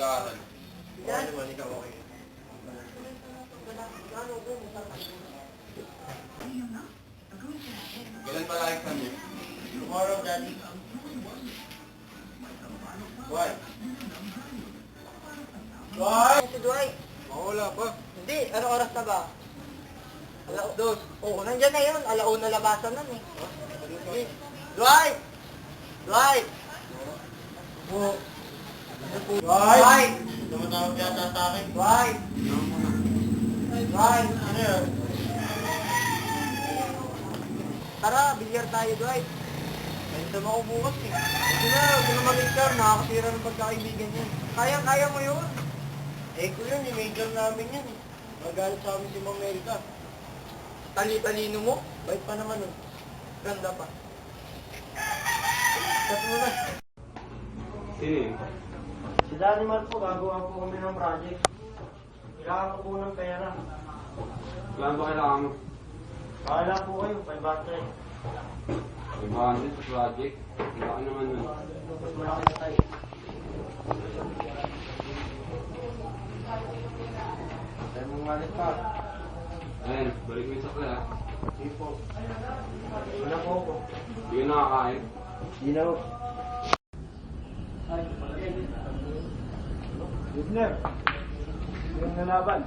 mag-aaral. Okay naman, ikaw okay. Kailan pala exam niyo? Tomorrow, Daddy. Why? Why? Si Dwight. Wala pa. Hindi, ano oras na ba? Alas 2. Oo, nandiyan na yun. Alauna labasan nun eh. Sige. Dwight! Dwight! Po. Dwight! Tumatawag yata sa akin. Dwight! Dwight! Ano yun? Tara, bilyar tayo, Dwight. Ganito mo ako bukas eh. Hindi na, huwag na mag-exam. Nakakasira ng pagkakaibigan yan. Kaya mo yun. Eh, ko yun, i-major namin yun. Magalit sa amin si Mang Melka. Tali-talino mo. Bait pa naman nun. Ganda pa. Cut mo na. Sino? Si Danny Mar po, gagawa po kami ng project. Kailangan ko po ng pera. Kailan ba kailangan mo? Bahala po kayo, 500. 500 sa project. Laki naman nun. Mas malaki na tayo. Tayo mong malit pa. Ayun, balik mo yung sakla ha. Hindi po. Wala po ako. Hindi ka nakakain. Hindi na po. Listener, yung nalaban.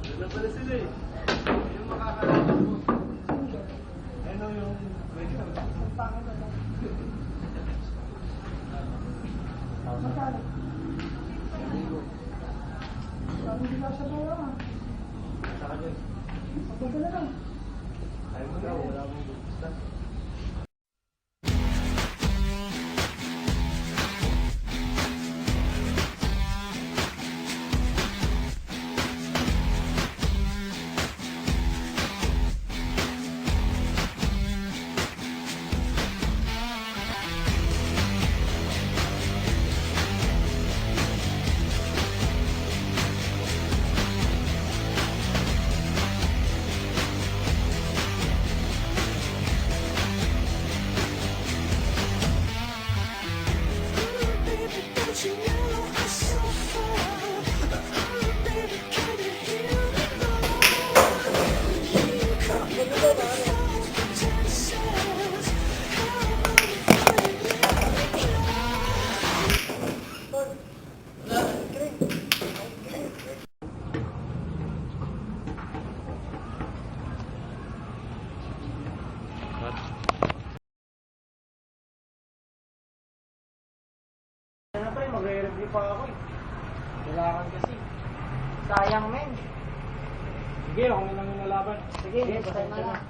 Wala pala sila eh. Yung makakalaban mo. Ano yung... Magkano? Sabi nila sa bawa. Sa kanya. Magkano na lang. Ayaw mo na, wala mong gusto. Siyempre, magre-review pa ako eh. Kailangan kasi. Sayang, men. Sige, ako na lang yung nalaban. Sige, next time na lang.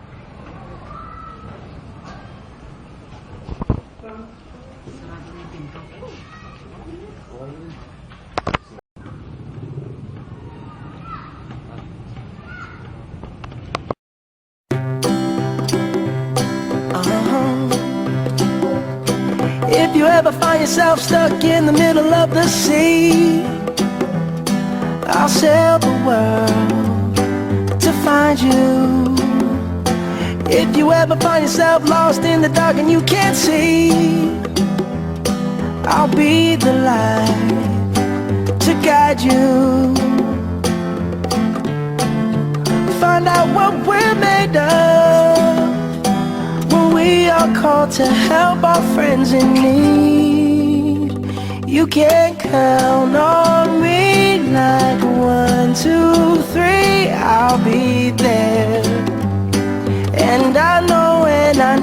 If you ever find yourself stuck in the middle of the sea, I'll sail the world to find you. If you ever find yourself lost in the dark and you can't see, I'll be the light to guide you. Find out what we're made of when we are called to help our friends in need. You can count on me like 1, 2, 3, I'll be there. And I know when I